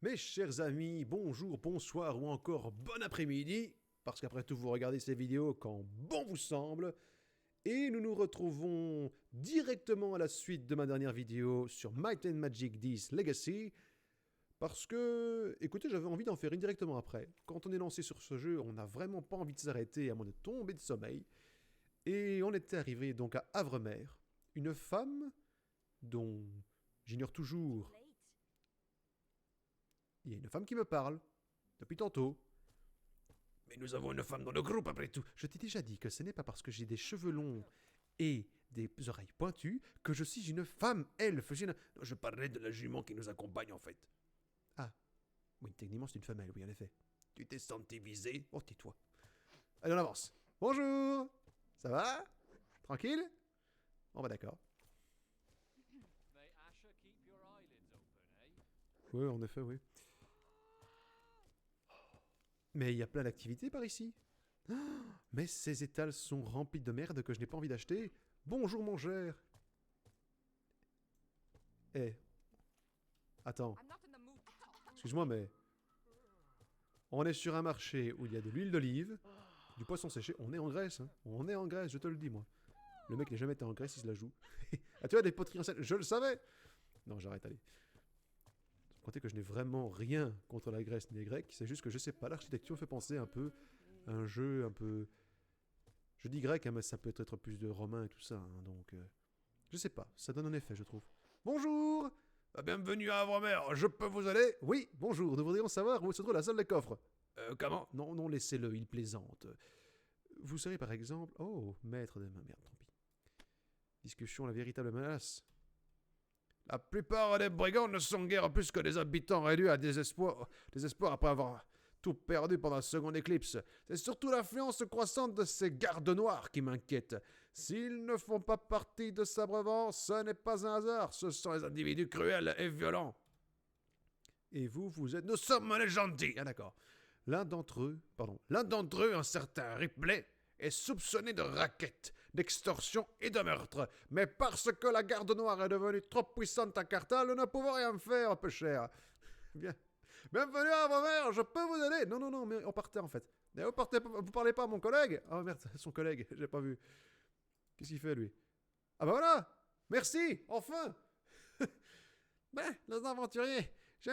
Mes chers amis, bonjour, bonsoir ou encore bon après-midi, parce qu'après tout vous regardez ces vidéos quand bon vous semble, et nous nous retrouvons directement à la suite de ma dernière vidéo sur Might and Magic 10 Legacy, parce que, écoutez, j'avais envie d'en faire une directement après. Quand on est lancé sur ce jeu, on n'a vraiment pas envie de s'arrêter à moins de tomber de sommeil, et on était arrivé donc à Havremer, une femme dont j'ignore toujours. Il y a une femme qui me parle, depuis tantôt. Mais nous avons une femme dans le groupe après tout. Je t'ai déjà dit que ce n'est pas parce que j'ai des cheveux longs et des oreilles pointues que je suis une femme elfe. Je parlais de la jument qui nous accompagne en fait. Ah, oui, techniquement c'est une femelle, oui en effet. Tu t'es senti visé? Oh, tais-toi. Allez, on avance. Bonjour. Ça va? Tranquille? On va d'accord. Oui, en effet, oui. Mais il y a plein d'activités par ici. Mais ces étals sont remplis de merde que je n'ai pas envie d'acheter. Bonjour mon cher. Eh. Attends. Excuse-moi, mais... On est sur un marché où il y a de l'huile d'olive, du poisson séché. On est en Grèce, hein. On est en Grèce, je te le dis, moi. Le mec n'a jamais été en Grèce, il se la joue. Ah, tu vois, des poteries en scène. Je le savais. Non, j'arrête, allez. Sans compter que je n'ai vraiment rien contre la Grèce ni les Grecs. C'est juste que je sais pas, l'architecture me fait penser un peu à un jeu un peu... Je dis grec, hein, mais ça peut être plus de romain et tout ça, hein, donc... je sais pas, ça donne un effet, je trouve. Bonjour. Bienvenue à Havremer, je peux vous aller? Oui, bonjour, nous voudrions savoir où se trouve la salle des coffres. Comment? Non, non, laissez-le, il plaisante. Vous serez par exemple... Oh, maître de main, merde, tant pis. Discussion, la véritable menace. La plupart des brigands ne sont guère plus que des habitants réduits à désespoir après avoir tout perdu pendant la seconde éclipse. C'est surtout l'influence croissante de ces gardes noirs qui m'inquiète. S'ils ne font pas partie de Sabrevent, ce n'est pas un hasard. Ce sont des individus cruels et violents. Et vous, vous êtes... Nous sommes les gentils. Ah d'accord. L'un d'entre eux, un certain Ripley, est soupçonné de racket, d'extorsion et de meurtre. Mais parce que la garde noire est devenue trop puissante à Carthal, nous ne pouvons rien faire, peu cher. Bien. Bienvenue à Havremer, je peux vous aider? Non, non, non, mais on partait en fait. Mais vous parlez pas à mon collègue? Oh merde, son collègue, j'ai pas vu. Qu'est-ce qu'il fait lui? Ah bah voilà! Merci, enfin! Ben, les aventuriers, je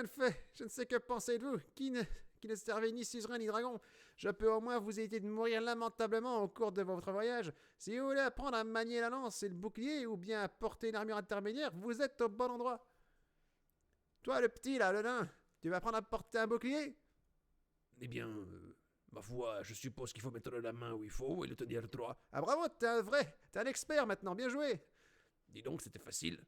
ne sais que penser de vous, qui ne servait ni suzerain ni dragon. Je peux au moins vous éviter de mourir lamentablement au cours de votre voyage. Si vous voulez apprendre à manier la lance et le bouclier, ou bien à porter une armure intermédiaire, vous êtes au bon endroit. Toi, le petit, là, le nain, tu vas apprendre à porter un bouclier? Eh bien, ma foi, je suppose qu'il faut mettre la main où il faut et le tenir droit. Ah bravo, t'es un expert maintenant, bien joué. Dis donc, c'était facile.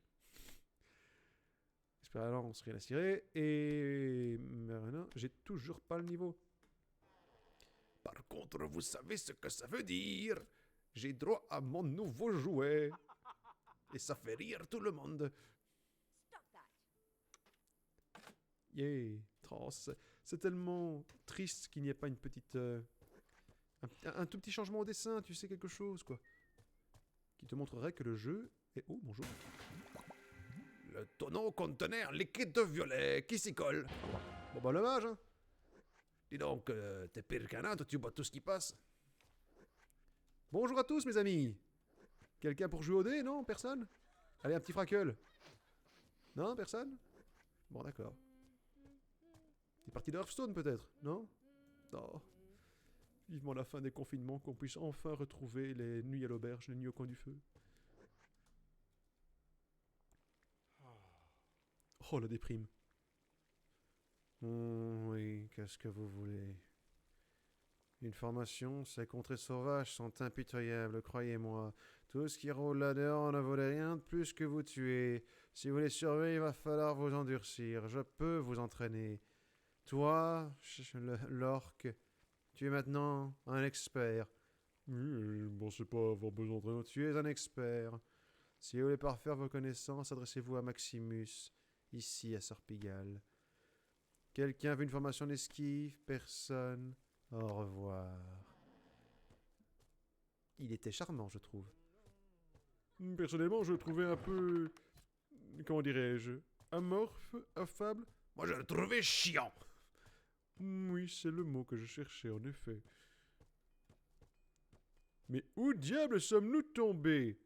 Expérience, rien à cirer. Et... Merlin, j'ai toujours pas le niveau. Par contre, vous savez ce que ça veut dire. J'ai droit à mon nouveau jouet. Et ça fait rire tout le monde. Yeah. Oh, c'est tellement triste qu'il n'y ait pas une petite... un tout petit changement au dessin, tu sais, quelque chose, quoi. Qui te montrerait que le jeu est... Oh, bonjour. Le tonneau contenait un liquide violet qui s'y colle. Bon bah dommage, hein. Dis donc, t'es pire qu'un âne, tu bois tout ce qui passe. Bonjour à tous mes amis. Quelqu'un pour jouer au dé, non? Personne? Allez, un petit fraquel. Non, personne? Bon, d'accord. Petite partie de Hearthstone peut-être, non? Non. Vivement la fin des confinements, qu'on puisse enfin retrouver les nuits à l'auberge, les nuits au coin du feu. Oh, la déprime. Oui, qu'est-ce que vous voulez? Une formation, ces contrées sauvages sont impitoyables, croyez-moi. Tout ce qui roule là-dehors ne vaut rien de plus que vous tuer. Si vous voulez survivre, il va falloir vous endurcir. Je peux vous entraîner. Toi, l'orque, tu es maintenant un expert. Oui, je pensais pas avoir besoin d'entraînement. Tu es un expert. Si vous voulez parfaire vos connaissances, adressez-vous à Maximus, ici à Sorpigal. Quelqu'un veut une formation d'esquive? Personne. Au revoir. Il était charmant, je trouve. Personnellement, je le trouvais un peu... Comment dirais-je? Amorphe, affable. Moi, je l'ai trouvé chiant. Oui, c'est le mot que je cherchais, en effet. Mais où diable sommes-nous tombés?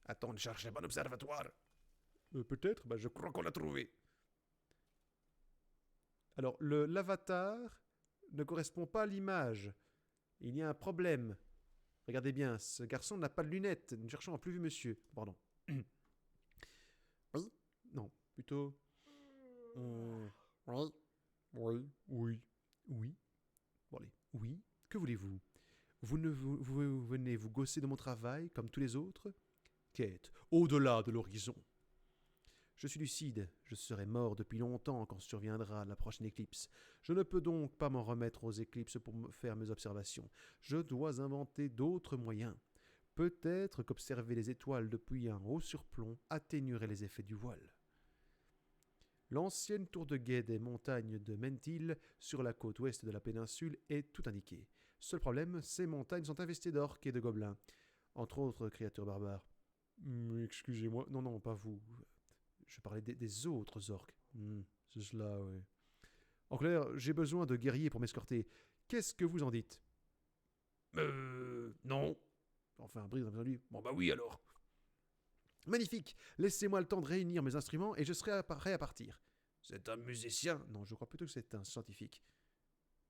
Attends, on ne cherchait pas l'observatoire. Peut-être, Je crois qu'on l'a trouvé. Alors, l'avatar ne correspond pas à l'image. Il y a un problème. Regardez bien, ce garçon n'a pas de lunettes. Nous cherchons un plus vieux monsieur. Pardon. Oui. Non, plutôt... Oui. Oui. Oui. Oui. Bon allez, oui. Que voulez-vous? Vous venez vous gosser de mon travail, comme tous les autres? Quête, au-delà de l'horizon. Je suis lucide, je serai mort depuis longtemps quand surviendra la prochaine éclipse. Je ne peux donc pas m'en remettre aux éclipses pour me faire mes observations. Je dois inventer d'autres moyens. Peut-être qu'observer les étoiles depuis un haut surplomb atténuerait les effets du voile. L'ancienne tour de guet des montagnes de Mentil, sur la côte ouest de la péninsule, est tout indiquée. Seul problème, ces montagnes sont investies d'orques et de gobelins, entre autres créatures barbares. Excusez-moi, non, pas vous. Je parlais des autres orques. C'est cela, oui. En clair, j'ai besoin de guerriers pour m'escorter. Qu'est-ce que vous en dites? Non. Enfin, Brise a entendu. Bon, bah oui, alors. Magnifique. Laissez-moi le temps de réunir mes instruments et je serai prêt à partir. C'est un musicien. Non, je crois plutôt que c'est un scientifique.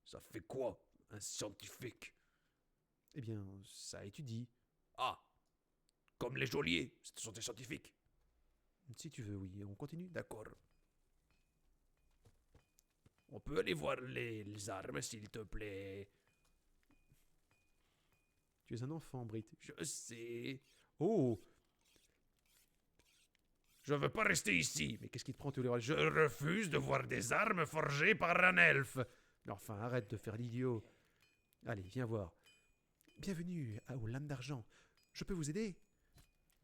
Ça fait quoi, un scientifique? Eh bien, ça étudie. Ah. Comme les geôliers, ce sont des scientifiques. Si tu veux, oui. On continue? D'accord. On peut aller voir les armes, s'il te plaît. Tu es un enfant, Brit. Je sais. Oh! Je veux pas rester ici. Mais qu'est-ce qui te prend tous les Je refuse de voir des armes forgées par un elfe. Enfin, arrête de faire l'idiot. Allez, viens voir. Bienvenue aux lames d'argent. Je peux vous aider?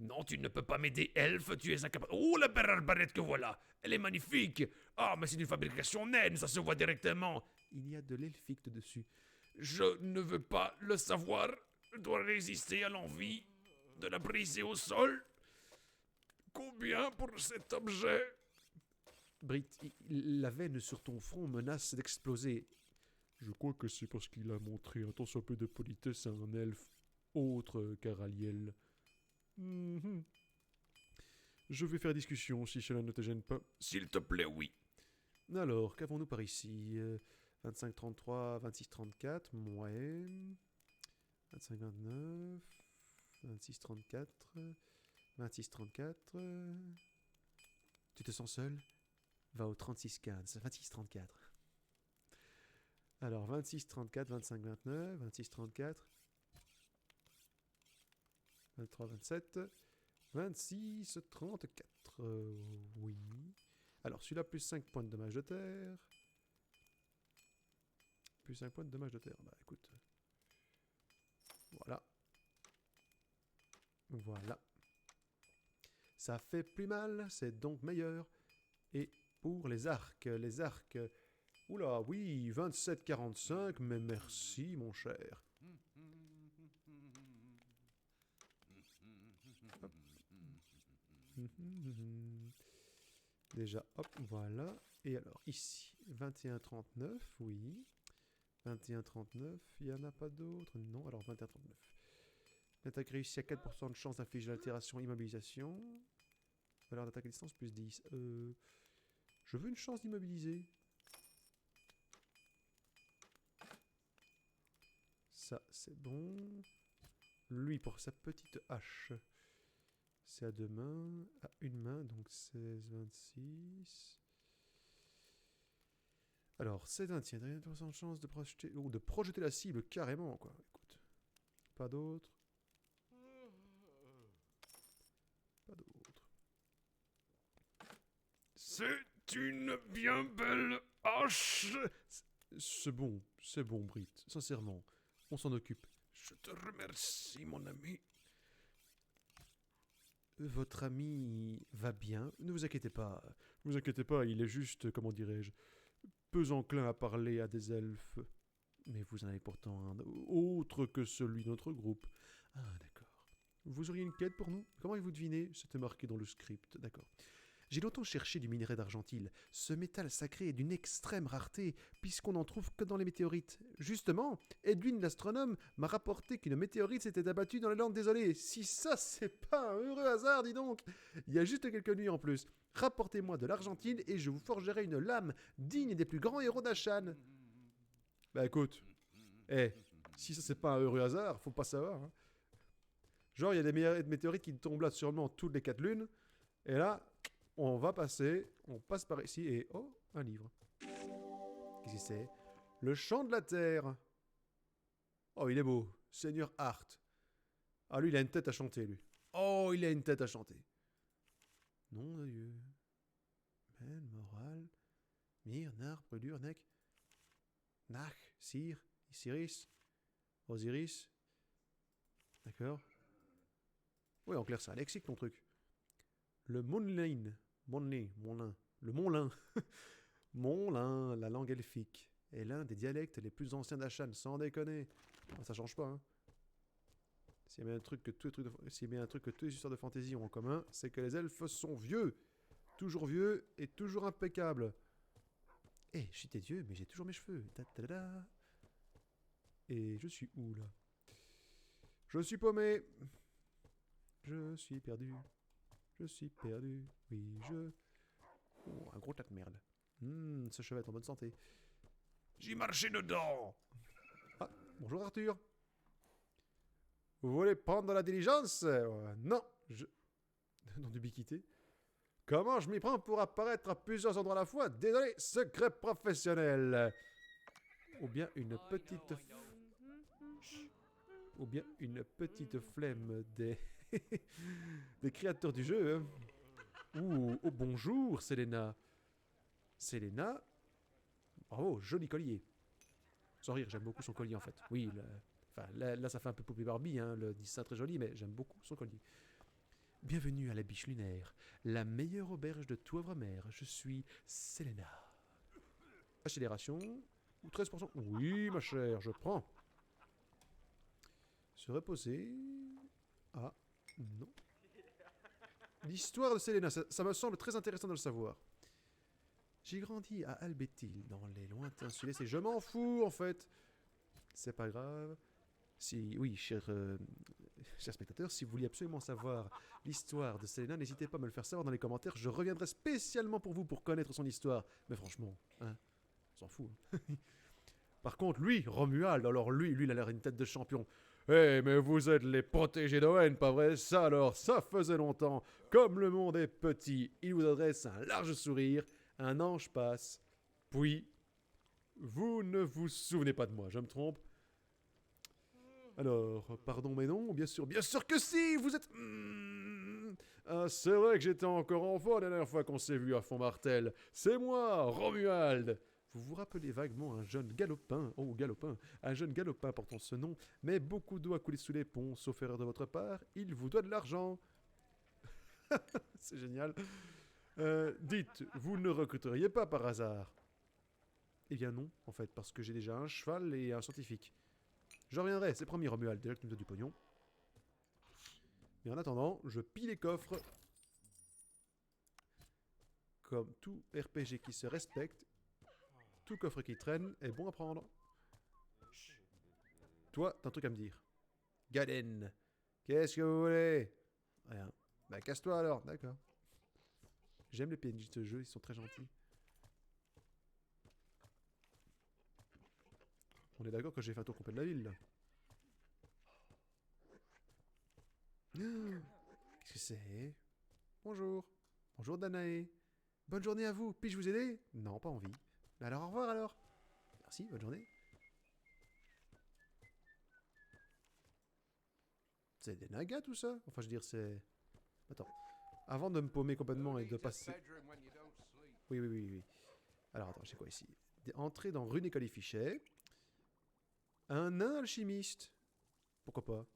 Non, tu ne peux pas m'aider, elfe, tu es incapable. Oh, la belle arbalète que voilà. Elle est magnifique. Ah, mais c'est une fabrication naine, ça se voit directement. Il y a de l'elfique dessus. Je ne veux pas le savoir. Je dois résister à l'envie de la briser au sol. Combien pour cet objet? Brit, la veine sur ton front menace d'exploser. Je crois que c'est parce qu'il a montré un tant soit peu de politesse à un elfe autre qu'Araliel. Je vais faire discussion si cela ne te gêne pas. S'il te plaît, oui. Alors, qu'avons-nous par ici? 25-33, 26-34, ouais. 25-29, 26-34, 26-34. Tu te sens seul? Va au 36-15, 26-34. Alors, 26-34, 25-29, 26-34, 23-27, 26-34. Oui. Alors, celui-là, plus 5 points de dommage de terre. Plus 5 points de dommage de terre. Bah, écoute. Voilà. Voilà. Ça fait plus mal, c'est donc meilleur. Et pour les arcs. Oula, oui, 27-45, mais merci, mon cher. Hop. Déjà, hop, voilà. Et alors, ici, 21-39, oui. 21-39, il n'y en a pas d'autres? Non, alors 21-39. L'attaque réussie à 4% de chance d'infliger l'altération immobilisation. Valeur d'attaque à distance plus 10. Je veux une chance d'immobiliser. Ça, c'est bon. Lui, pour sa petite hache, c'est à deux mains. À une main, donc 16, 26. Alors, c'est un tiers. 1% de chance de projeter la cible carrément, quoi. Écoute. Pas d'autre. Pas d'autre. C'est une bien belle hache. C'est bon, Brit. Sincèrement, on s'en occupe. Je te remercie, mon ami. Votre ami va bien, ne vous inquiétez pas. Ne vous inquiétez pas, il est juste, comment dirais-je, peu enclin à parler à des elfes. Mais vous en avez pourtant un autre que celui de notre groupe. Ah, d'accord. Vous auriez une quête pour nous? Comment vous devinez? C'était marqué dans le script, d'accord. J'ai longtemps cherché du minerai d'argentyle. Ce métal sacré est d'une extrême rareté, puisqu'on n'en trouve que dans les météorites. Justement, Edwin l'astronome m'a rapporté qu'une météorite s'était abattue dans les Landes désolées. Si ça, c'est pas un heureux hasard, dis donc. Il y a juste quelques nuits en plus. Rapportez-moi de l'Argentine et je vous forgerai une lame digne des plus grands héros d'Ashan. Bah écoute, si ça c'est pas un heureux hasard, faut pas savoir. Hein. Genre, il y a des météorites qui tombent là sûrement toutes les 4 lunes, et là, on passe par ici, et oh, un livre. Qu'est-ce que c'est? Le chant de la terre. Oh, il est beau. Seigneur Hart. Ah, lui, il a une tête à chanter, lui. Oh, il a une tête à chanter. Nom de Dieu. Men, moral. Mir, nar, brûlure, nec. Nach, Sir, Isiris, Osiris. D'accord. Oui, en clair, c'est un lexique, ton truc. Le Monlin. Monlin. Le Monlin. Monlin, la langue elfique, est l'un des dialectes les plus anciens d'Ashan, sans déconner. Ah, ça change pas, hein. S'il y a bien un truc que tous les histoires de fantasy ont en commun, c'est que les elfes sont vieux. Toujours vieux et toujours impeccables. Eh, je suis tes dieux, mais j'ai toujours mes cheveux. Ta-ta-da. Et je suis où, là? Je suis paumé. Je suis perdu. Je suis perdu. Oui, Oh, un gros tas de merde. Ce cheval est en bonne santé. J'y marchais dedans. Ah, bonjour Arthur. Vous voulez prendre la diligence? Non, Nom d'ubiquité. Comment je m'y prends pour apparaître à plusieurs endroits à la fois? Désolé, secret professionnel. Ou bien une petite... Ou bien une petite flemme des... des créateurs du jeu. Hein. Ouh, oh bonjour Selena. Selena. Bravo, joli collier. Sans rire, j'aime beaucoup son collier en fait. Oui, là ça fait un peu poupée Barbie, hein, le dessin très joli, mais j'aime beaucoup son collier. Bienvenue à la Biche Lunaire, la meilleure auberge de Touavre-Mer. Je suis Selena. Accélération ou 13%? Oui, ma chère, je prends. Se reposer. Ah, non. L'histoire de Selena, ça me semble très intéressant de le savoir. J'ai grandi à Albetil, dans les lointains sud-est, et je m'en fous, en fait. C'est pas grave. Oui, cher spectateur, si vous vouliez absolument savoir l'histoire de Selena, n'hésitez pas à me le faire savoir dans les commentaires. Je reviendrai spécialement pour vous pour connaître son histoire. Mais franchement, hein, on s'en fout. Hein. Par contre, lui, Romuald, alors lui, il a l'air une tête de champion. Eh, mais vous êtes les protégés d'Owen, pas vrai? Ça alors, ça faisait longtemps. Comme le monde est petit, il vous adresse un large sourire. Un ange passe. Puis, vous ne vous souvenez pas de moi, je me trompe? Alors, pardon mais non, bien sûr que si, vous êtes... Ah, c'est vrai que j'étais encore enfant la dernière fois qu'on s'est vu à Font-Martel. C'est moi, Romuald. Vous vous rappelez vaguement un jeune galopin, un jeune galopin portant ce nom, mais beaucoup d'eau a coulé sous les ponts, sauf erreur de votre part, il vous doit de l'argent. C'est génial. Dites, vous ne recruteriez pas par hasard? Eh bien non, en fait, parce que j'ai déjà un cheval et un scientifique. Je reviendrai, c'est promis Romuald, déjà que tu me donnes du pognon. Mais en attendant, je pille les coffres. Comme tout RPG qui se respecte, tout coffre qui traîne est bon à prendre. Toi, t'as un truc à me dire. Gaden, qu'est-ce que vous voulez? Rien. Bah casse-toi alors, d'accord. J'aime les PNJ de ce jeu, ils sont très gentils. On est d'accord que j'ai fait un tour complet de la ville, là. Qu'est-ce que c'est? Bonjour. Bonjour Danae. Bonne journée à vous. Puis-je vous aider? Non, pas envie. Mais alors au revoir alors. Merci, bonne journée. C'est des nagas tout ça? Enfin je veux dire c'est... Attends. Avant de me paumer complètement et de passer... Oui. Alors attends, j'ai quoi ici? Entrer dans Rune et Califichet. Un nain alchimiste. Pourquoi pas?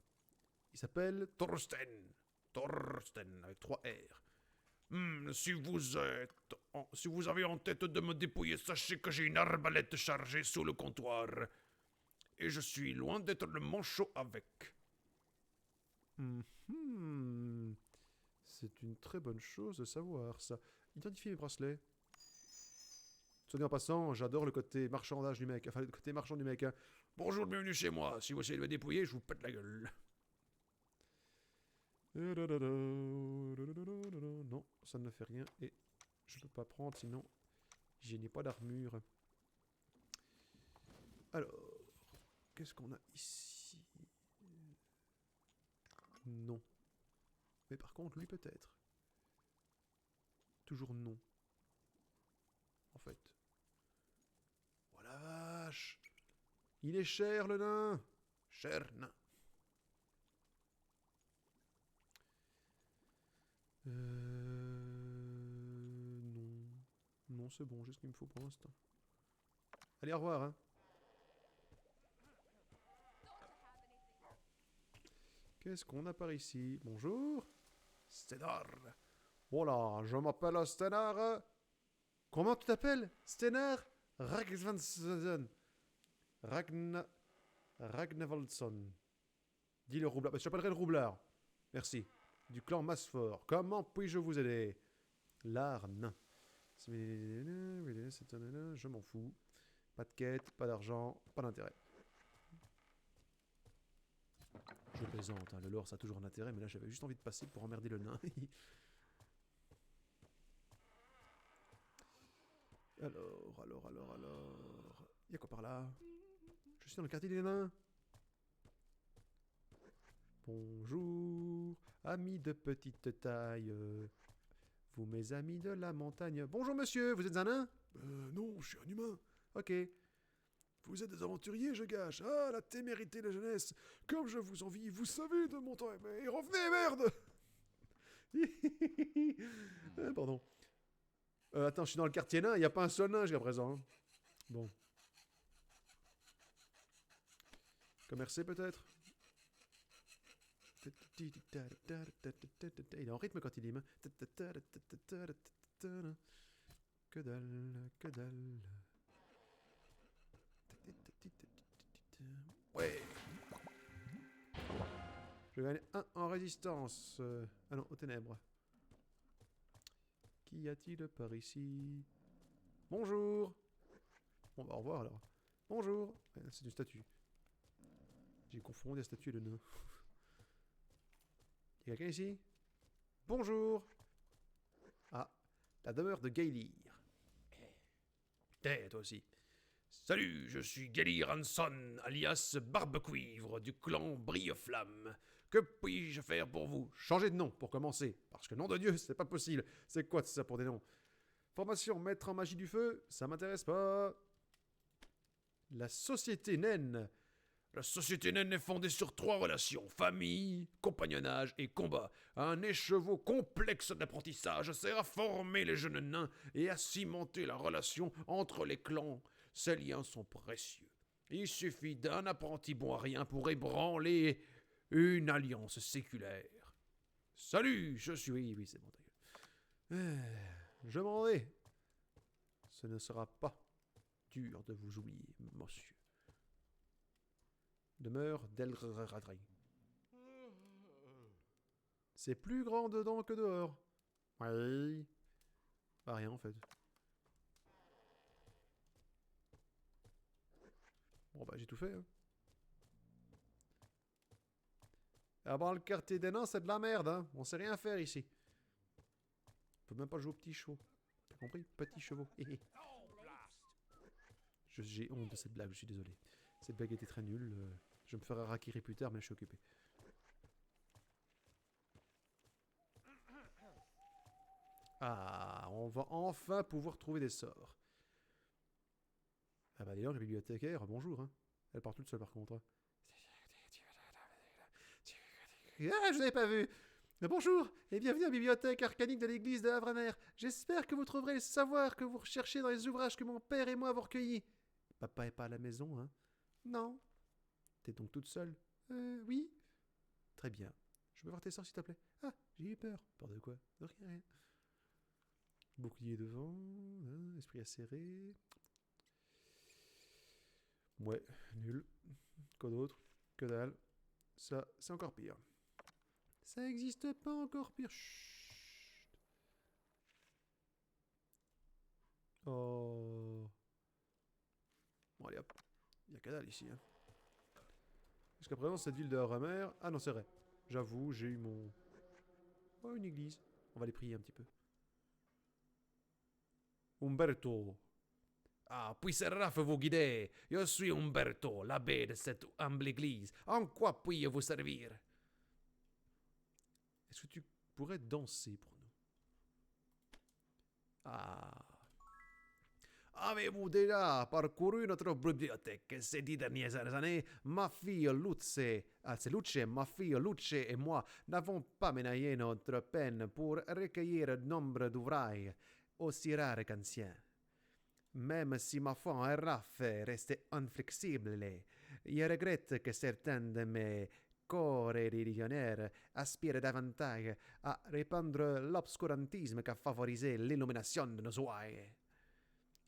Il s'appelle Thorsten. Thorsten, avec 3 R. Si vous avez en tête de me dépouiller, sachez que j'ai une arbalète chargée sous le comptoir. Et je suis loin d'être le manchot avec. C'est une très bonne chose de savoir ça. Identifier mes bracelets. Soit dit en passant, j'adore le côté marchandage du mec. Enfin, le côté marchand du mec. Hein. Bonjour, bienvenue chez moi. Si vous essayez de me dépouiller, je vous pète la gueule. Non, ça ne fait rien. Et je peux pas prendre, sinon je n'ai pas d'armure. Alors, qu'est-ce qu'on a ici? Non. Mais par contre, lui peut-être. Toujours non. En fait. Oh la vache! Il est cher le nain! Cher nain. Non. Non, c'est bon, j'ai ce qu'il me faut pour l'instant. Allez, au revoir, hein. Qu'est-ce qu'on a par ici? Bonjour. Sténar. Voilà, je m'appelle Stenar. Comment tu t'appelles? Stenar Ragnavaldsson. Ragnavaldsson. Dis le roublard. Je t'appellerai le roublard. Merci. Du clan Masfort. Comment puis-je vous aider? L'arne. Je m'en fous. Pas de quête, pas d'argent, pas d'intérêt. Je plaisante, hein. Le lore ça a toujours un intérêt, mais là j'avais juste envie de passer pour emmerder le nain. Alors. Y'a quoi par là? Je suis dans le quartier des nains. Bonjour, amis de petite taille. Vous mes amis de la montagne. Bonjour monsieur, vous êtes un nain? Non, je suis un humain. Ok. Vous êtes des aventuriers, je gâche. Ah, la témérité de la jeunesse. Comme je vous envie, vous savez de mon temps. Mais revenez, merde. Pardon. Attends, je suis dans le quartier nain, il n'y a pas un seul nain jusqu'à présent. Hein. Bon. Commercer peut-être? Il est en rythme quand il dit. Que dalle, que dalle. Ouais. Je gagne 1 en résistance. Ah non, aux ténèbres. Qu'y a-t-il par ici? Bonjour. Bon, bah, au revoir alors. Bonjour. C'est une statue. J'ai confondu la statue et le nain. Y'a quelqu'un ici? Bonjour. Ah, la demeure de Gailir. T'es, toi aussi. Salut, je suis Gailir Hanson, alias Barbe-Cuivre, du clan Brille-Flamme. Que puis-je faire pour vous? Changez de nom pour commencer. Parce que nom de Dieu, c'est pas possible. C'est quoi ça pour des noms? Formation maître en magie du feu, ça m'intéresse pas. La société naine. La société naine est fondée sur 3 relations: famille, compagnonnage et combat. Un écheveau complexe d'apprentissage sert à former les jeunes nains et à cimenter la relation entre les clans. Ces liens sont précieux. Il suffit d'un apprenti bon à rien pour ébranler une alliance séculaire. Salut, je suis... Oui, c'est bon, ta gueule. Je m'en vais. Ce ne sera pas dur de vous oublier, monsieur. Demeure d'Elradry. C'est plus grand dedans que dehors. Oui. Pas rien en fait. Bon bah j'ai tout fait. Hein. Ah bah le quartier des nains c'est de la merde. Hein. On sait rien faire ici. On peut même pas jouer aux petits chevaux. T'as compris? Petits chevaux. J'ai honte de cette blague, je suis désolé. Cette blague était très nulle. Je me ferai raquiller plus tard, mais je suis occupé. Ah, on va enfin pouvoir trouver des sorts. Ah bah d'ailleurs, la bibliothécaire, bonjour. Hein. Elle part toute seule par contre. Ah, je n'avais pas vu. Bonjour et bienvenue à la bibliothèque arcanique de l'église de Havraner. J'espère que vous trouverez le savoir que vous recherchez dans les ouvrages que mon père et moi avons recueillis. Papa est pas à la maison, hein? Non. T'es donc toute seule? Oui. Très bien. Je peux voir tes sorts, s'il te plaît? Ah, j'ai eu peur. Peur de quoi? De rien. Bouclier devant. Hein, esprit acéré. Ouais, nul. Quoi d'autre? Que dalle. Ça, c'est encore pire. Ça existe pas encore pire. Chut. Il y a que dalle ici. Hein. Jusqu'à présent, cette ville de Horror. Ah non, c'est vrai. J'avoue, j'ai eu mon... Oh, une église. On va les prier un petit peu. Umberto. Ah, puisse Raph vous guider. Je suis Umberto, l'abbé de cette humble église. En quoi puis-je vous servir? Est-ce que tu pourrais danser pour nous? Ah. Avez-vous déjà parcouru notre bibliothèque ces 10 dernières années? Ma fille ma fille Luce et moi n'avons pas ménagé notre peine pour recueillir nombre d'ouvrages aussi rares qu'anciens. Même si ma foi en Raph est restée inflexible, je regrette que certains de mes co-religionnaires aspirent davantage à répandre l'obscurantisme qu'à favoriser l'illumination de nos ouailles.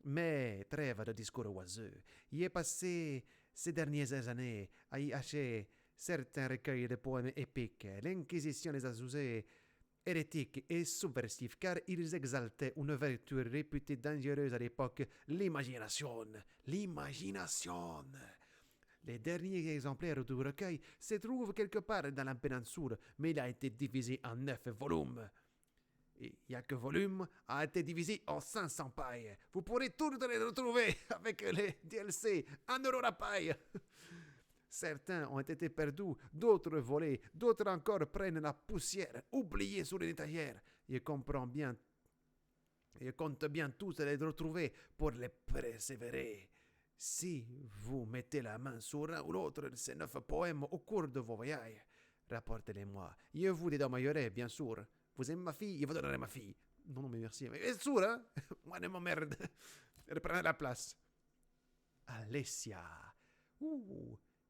Mais trêve de discours oiseux. J'ai passé ces dernières années à y hacher certains recueils de poèmes épiques. L'Inquisition les a jugés hérétiques et subversifs car ils exaltaient une vertu réputée dangereuse à l'époque, l'imagination. L'imagination. Les derniers exemplaires du recueil se trouvent quelque part dans la péninsule, mais il a été divisé en 9 volumes. Et chaque volume a été divisé en 500 pailles. Vous pourrez toutes les retrouver avec les DLC, 1 euro la paille. Certains ont été perdus, d'autres volés, d'autres encore prennent la poussière, oubliés sur les étagères. Je comprends bien, je compte bien tous les retrouver pour les persévérer. Si vous mettez la main sur l'un ou l'autre de ces 9 poèmes au cours de vos voyages, rapportez-les-moi. Je vous dédommagerai, bien sûr. Vous aimez ma fille, je vous donnerai ma fille. Non, non, mais merci. Mais bien sûr, hein? Moi, ne m'emmerde. Reprenez la place. Alessia.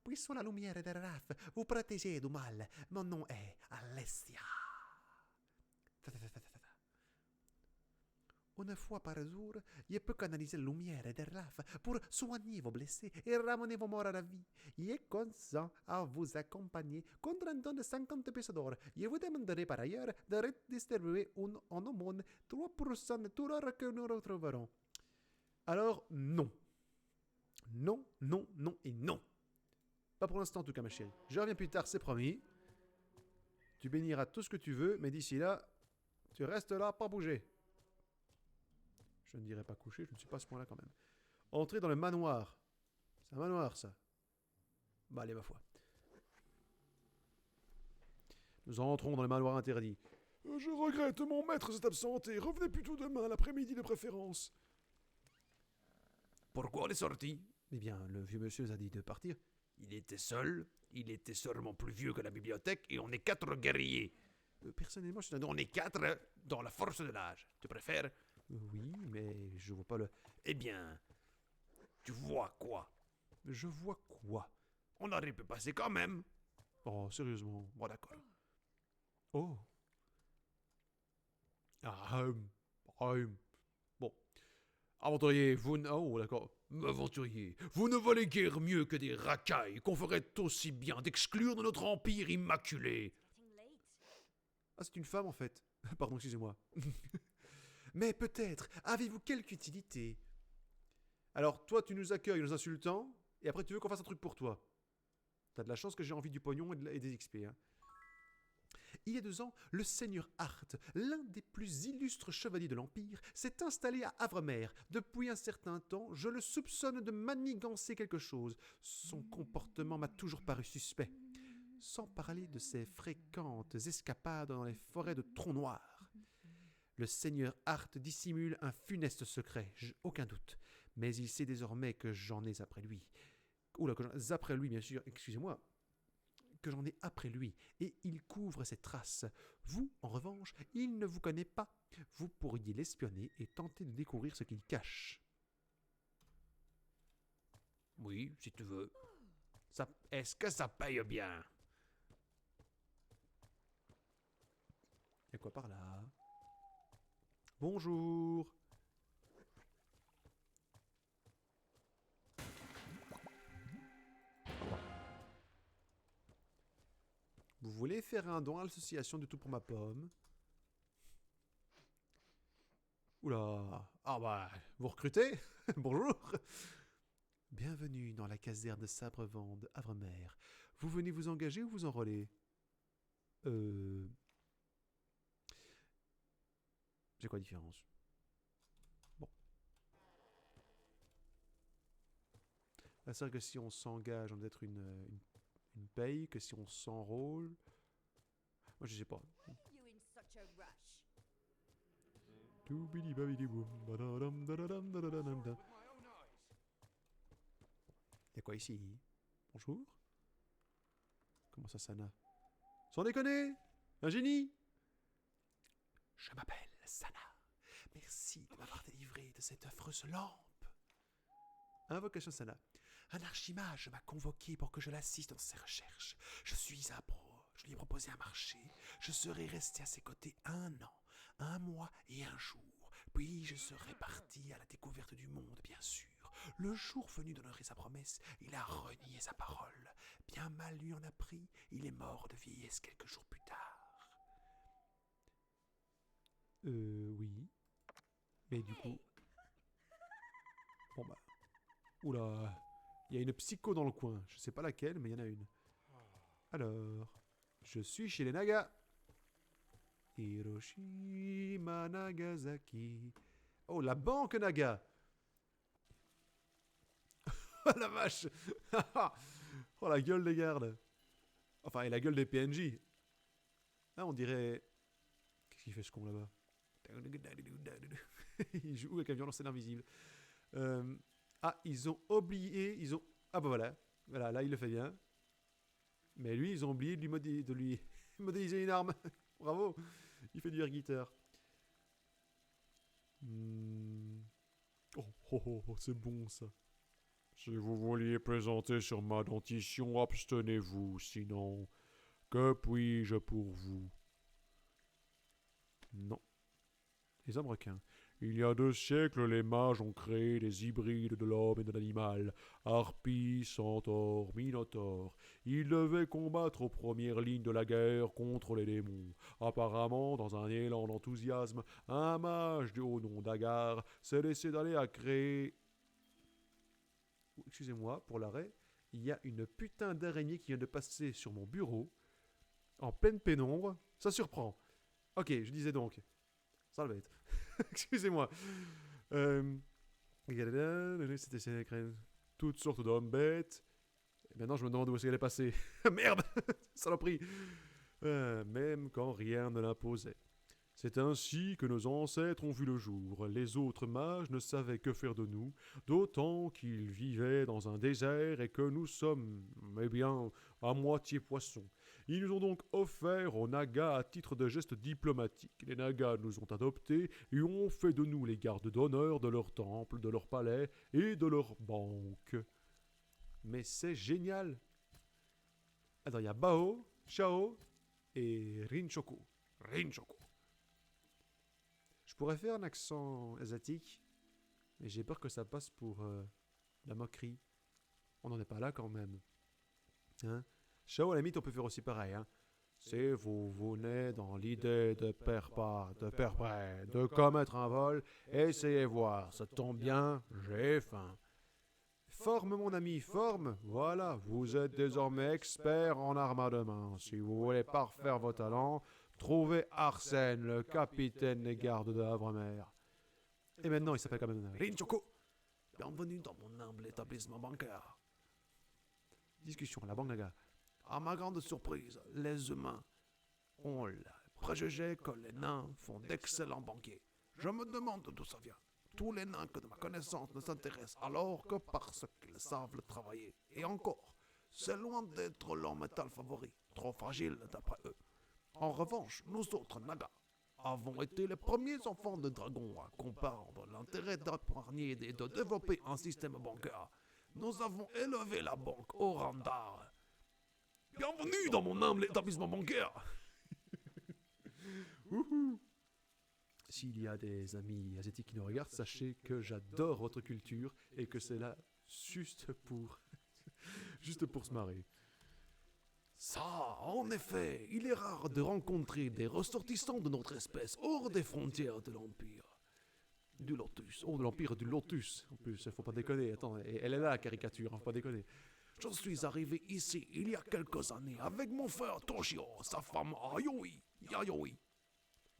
Puisque la lumière de Raph vous protégez du mal. Mon nom est Alessia. Une fois par jour, je peux canaliser la lumière de Raph pour soigner vos blessés et ramener vos morts à la vie. Je consens à vous accompagner contre un don de 50 pièces d'or. Je vous demanderai par ailleurs de redistribuer en aumône 3% de tout l'or que nous retrouverons. Alors, non. Non, non, non et non. Pas pour l'instant en tout cas, ma chérie. Je reviens plus tard, c'est promis. Tu béniras tout ce que tu veux, mais d'ici là, tu restes là, pas bouger. Je ne dirais pas coucher, je ne suis pas à ce point-là quand même. Entrer dans le manoir. C'est un manoir, ça. Bah, allez, ma foi. Nous entrons dans le manoir interdit. Je regrette, mon maître s'est absenté. Revenez plutôt demain, l'après-midi de préférence. Pourquoi on est sorti? Eh bien, le vieux monsieur nous a dit de partir. Il était seul, il était sûrement plus vieux que la bibliothèque, et on est 4 guerriers. Personnellement, je suis On est 4 dans la force de l'âge. Tu préfères? Oui, mais je vois pas le... Eh bien, tu vois quoi? Je vois quoi? On aurait pu passer quand même. Oh, sérieusement. Bon, d'accord. Oh. Bon. Aventurier, vous... Oh, d'accord. Aventurier, vous ne valez guère mieux que des racailles qu'on ferait aussi bien d'exclure de notre empire immaculé. Ah, c'est une femme, en fait. Pardon, excusez-moi. Mais peut-être avez-vous quelque utilité? Alors, toi, tu nous accueilles en nous insultant, et après, tu veux qu'on fasse un truc pour toi. T'as de la chance que j'ai envie du pognon et des XP. Hein. Il y a 2 ans, le seigneur Hart, l'un des plus illustres chevaliers de l'Empire, s'est installé à Havremer. Depuis un certain temps, je le soupçonne de manigancer quelque chose. Son comportement m'a toujours paru suspect. Sans parler de ses fréquentes escapades dans les forêts de Tronc Noir. Le seigneur Hart dissimule un funeste secret, aucun doute. Mais il sait désormais que j'en ai après lui. Oula, après lui, bien sûr, excusez-moi. Que j'en ai après lui, et il couvre ses traces. Vous, en revanche, il ne vous connaît pas. Vous pourriez l'espionner et tenter de découvrir ce qu'il cache. Oui, si tu veux. Est-ce que ça paye bien? Il y a quoi par là? Bonjour. Vous voulez faire un don à l'association du tout pour ma pomme? Oula. Ah bah, vous recrutez? Bonjour. Bienvenue dans la caserne de Sabrevent de Havremer. Vous venez vous engager ou vous enrôler? C'est quoi la différence? Bon. C'est vrai que si on s'engage, on doit être une paye, que si on s'enrôle... Moi, je sais pas. Y'a quoi ici? Bonjour? Comment ça, Sana? Sans déconner! Un génie! Je m'appelle Sana. Merci de m'avoir délivré de cette affreuse lampe. Invocation Sana. Un archimage m'a convoqué pour que je l'assiste dans ses recherches. Je suis un pro. Je lui ai proposé un marché. Je serai resté à ses côtés 1 an, 1 mois et 1 jour. Puis je serai parti à la découverte du monde, bien sûr. Le jour venu d'honorer sa promesse, il a renié sa parole. Bien mal lui en a pris, il est mort de vieillesse quelques jours plus tard. Oui. Mais du coup... Bon bah... Oula... Il y a une psycho dans le coin. Je sais pas laquelle, mais il y en a une. Alors... Je suis chez les Naga. Hiroshima, Nagasaki... Oh, la banque Naga. Oh la vache. Oh la gueule des gardes. Enfin, et la gueule des PNJ. Ah, on dirait... Qu'est-ce qu'il fait ce con là-bas? Il joue avec un violoncelle invisible. Ah, ils ont oublié... Ah bah voilà. Voilà, là il le fait bien. Mais lui, ils ont oublié de lui modéliser une arme. Bravo. Il fait du air guitar. Oh, oh, oh, oh, c'est bon ça. Si vous vouliez plaisanter sur ma dentition, abstenez-vous. Sinon, que puis-je pour vous? Non. Les hommes requins. Il y a 2 siècles, les mages ont créé des hybrides de l'homme et de l'animal. Harpies, centaures, minotaures. Ils devaient combattre aux premières lignes de la guerre contre les démons. Apparemment, dans un élan d'enthousiasme, un mage du haut nom d'Agar s'est laissé d'aller à créer... Excusez-moi pour l'arrêt. Il y a une putain d'araignée qui vient de passer sur mon bureau, en pleine pénombre. Ça surprend. Ok, je disais donc... Ça le bête. Excusez-moi. C'était toutes sortes d'hommes bêtes. Et maintenant, je me demande où est-ce qu'elle est passée. Merde. Saloperie. Même quand rien ne l'imposait. C'est ainsi que nos ancêtres ont vu le jour. Les autres mages ne savaient que faire de nous, d'autant qu'ils vivaient dans un désert et que nous sommes, eh bien, à moitié poissons. Ils nous ont donc offert aux Nagas à titre de geste diplomatique. Les Nagas nous ont adoptés et ont fait de nous les gardes d'honneur de leur temple, de leur palais et de leur banque. Mais c'est génial. Attends, il y a Bao, Chao et Rinchoku. Rinchoku. Je pourrais faire un accent asiatique, mais j'ai peur que ça passe pour la moquerie. On n'en est pas là quand même. Hein? Chao, à la limite, on peut faire aussi pareil. Hein? Si vous venez dans l'idée de faire pas, de faire près, de commettre un vol, essayez voir. Ça tombe bien, j'ai faim. Forme, mon ami, forme. Voilà, vous êtes désormais expert en armement. Si vous voulez parfaire vos talents, trouvez Arsène, le capitaine des gardes de Havremer. Et maintenant, il s'appelle quand même Rinchoku. Bienvenue dans mon humble établissement bancaire. Discussion à la banque Naga. À ma grande surprise, les humains ont le préjugé que les nains font d'excellents banquiers. Je me demande d'où ça vient. Tous les nains que de ma connaissance ne s'intéressent alors que parce qu'ils savent le travailler. Et encore, c'est loin d'être leur métal favori, trop fragile d'après eux. En revanche, nous autres Nagas avons été les premiers enfants de dragons à comprendre l'intérêt d'épargner et de développer un système bancaire. Nous avons élevé la banque au rang d'art. Bienvenue dans mon humble établissement bancaire. S'il y a des amis asiatiques qui nous regardent, sachez que j'adore votre culture et que c'est là juste pour se marrer. Ça, en effet, il est rare de rencontrer des ressortissants de notre espèce hors des frontières de l'Empire. Du Lotus. Oh, de l'Empire du Lotus. En plus, faut pas déconner. Attends, elle est là, la caricature, hein, faut pas déconner. Je suis arrivé ici il y a quelques années avec mon frère Toshio, sa femme Ayoi, Yayoi,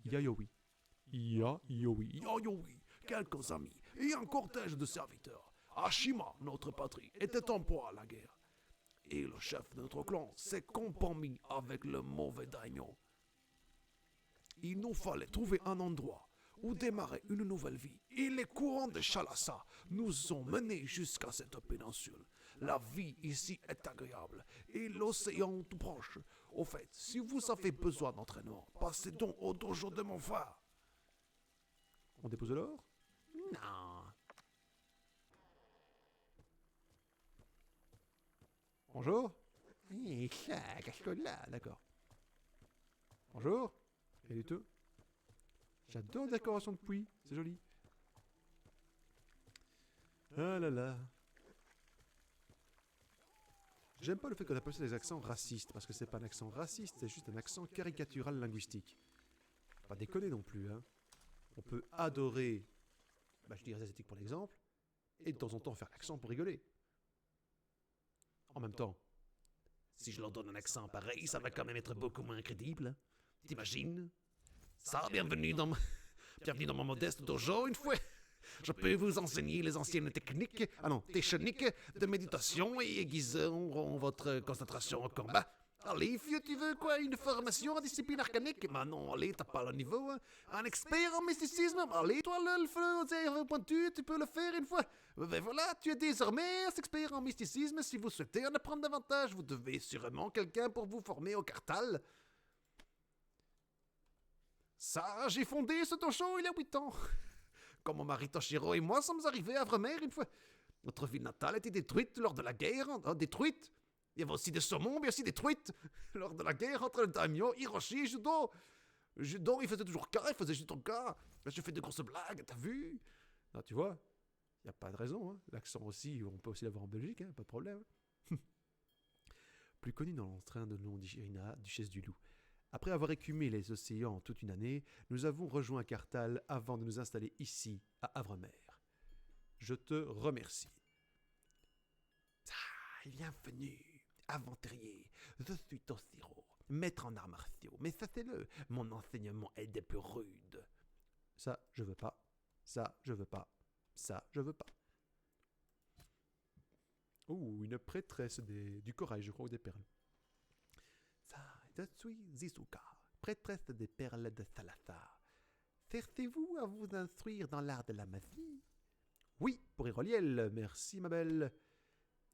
Yayoi. Yayoi, quelques amis et un cortège de serviteurs. Ashima, notre patrie, était en proie à la guerre. Et le chef de notre clan s'est compromis avec le mauvais daimyo. Il nous fallait trouver un endroit où démarrer une nouvelle vie. Et les courants de Chalassa nous ont menés jusqu'à cette péninsule. La vie ici est agréable et l'océan tout proche. Au fait, si vous avez besoin d'entraînement, passez donc au dojo de mon frère. On dépose de l'or? Non. Bonjour? Qu'est-ce que là? D'accord. Bonjour? Rien du tout. J'adore la décoration de puits, c'est joli. Ah là là. J'aime pas le fait qu'on appelle ça des accents racistes, parce que c'est pas un accent raciste, c'est juste un accent caricatural linguistique. Pas déconner non plus, hein. On peut adorer, je dirais asiatique pour l'exemple, et de temps en temps faire l'accent pour rigoler. En même temps, Si je leur donne un accent pareil, ça va quand même être beaucoup moins crédible. T'imagines? Ça, bienvenue dans mon modeste dojo une fois. Je peux vous enseigner les anciennes techniques de méditation et aiguiseront votre concentration au combat. Allez, vieux, tu veux quoi? Une formation en discipline arcanique? Mais non, allez, t'as pas le niveau, hein? Un expert en mysticisme? Allez, toi, le feu pointu, tu peux le faire une fois. Ben voilà, tu es désormais un expert en mysticisme. Si vous souhaitez en apprendre davantage, vous devez sûrement quelqu'un pour vous former au Kartal. Ça, j'ai fondé ce dojo il y a 8 ans. Quand mon mari Toshiro et moi sommes arrivés à Avremer une fois. Notre ville natale a été détruite lors de la guerre. Détruite. Il y avait aussi des saumons, mais aussi des truites. Lors de la guerre entre le daimyo, Hiroshi et Judo. Judo, il faisait toujours cas, il faisait juste au cas. Je fais de grosses blagues, t'as vu? non, tu vois, il n'y a pas de raison, hein. L'accent aussi, on peut aussi l'avoir en Belgique, hein, pas de problème. Plus connu dans l'entrain de nom d'Irina, duchesse du loup. Après avoir écumé les océans toute une année, nous avons rejoint Kartal avant de nous installer ici, à Avremer. Je te remercie. Bienvenue, aventurier. Je suis Toshiro, maître en arts martiaux. Mais sachez-le, mon enseignement est des plus rudes. Ça, je veux pas. Ça, je veux pas. Ça, je veux pas. Oh, une prêtresse du corail, je crois, ou des perles. Ça, je suis Zizuka, prêtresse des perles de Salazar. Cherchez-vous à vous instruire dans l'art de la magie? Oui, pour Héroliel, merci ma belle.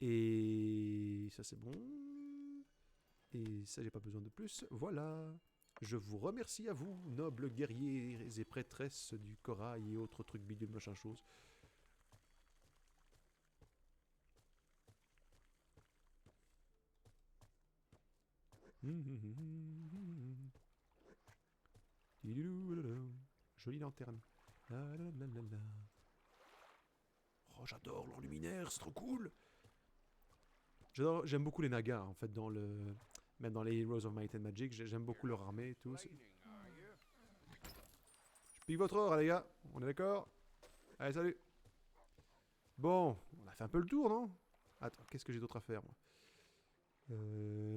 Et ça c'est bon. Et ça j'ai pas besoin de plus. Voilà. Je vous remercie à vous, nobles guerriers et prêtresses du corail et autres trucs bidules machin chose. Jolie lanterne. Oh, j'adore leur luminaire, c'est trop cool. J'aime beaucoup les nagas en fait même dans les Heroes of Might and Magic, j'aime beaucoup leur armée et tout. Je pique votre or les gars, on est d'accord? Allez salut. Bon, on a fait un peu le tour non? Attends, qu'est-ce que j'ai d'autre à faire moi?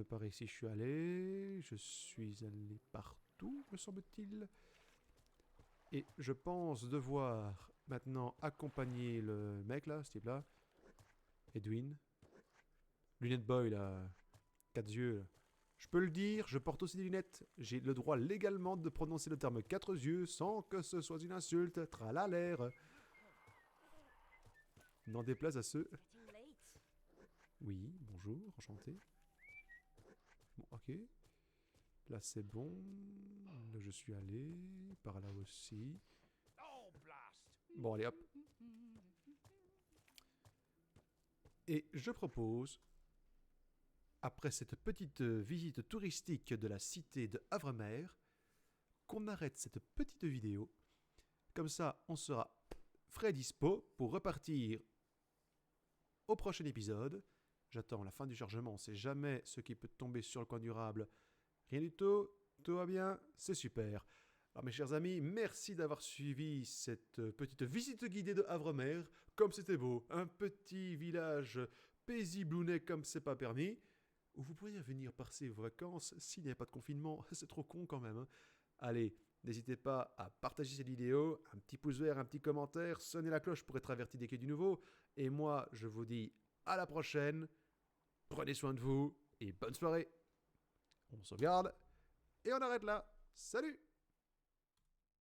Par ici je suis allé partout me semble-t-il. Et je pense devoir maintenant accompagner le mec là, ce type là. Edwin. Lunette boy là. 4 yeux là. Je peux le dire, je porte aussi des lunettes. J'ai le droit légalement de prononcer le terme 4 yeux sans que ce soit une insulte. Tralalère. N'en déplaise à ceux... Oui, bonjour, enchanté. Bon, ok. Là c'est bon. Là je suis allé. Par là aussi. Bon, allez hop. Et je propose, après cette petite visite touristique de la cité de Havremer, qu'on arrête cette petite vidéo. Comme ça, on sera frais dispo pour repartir au prochain épisode. J'attends la fin du chargement, on sait jamais ce qui peut tomber sur le coin durable. Rien du tout va bien, c'est super. Alors mes chers amis, merci d'avoir suivi cette petite visite guidée de Havremer. Comme c'était beau, un petit village paisiblounet comme c'est pas permis, où vous pourriez venir passer vos vacances s'il n'y a pas de confinement. C'est trop con quand même, hein. Allez, n'hésitez pas à partager cette vidéo, un petit pouce vert, un petit commentaire, sonnez la cloche pour être averti dès qu'il y a du nouveau. Et moi, je vous dis à la prochaine. Prenez soin de vous et bonne soirée. On sauvegarde et on arrête là. Salut!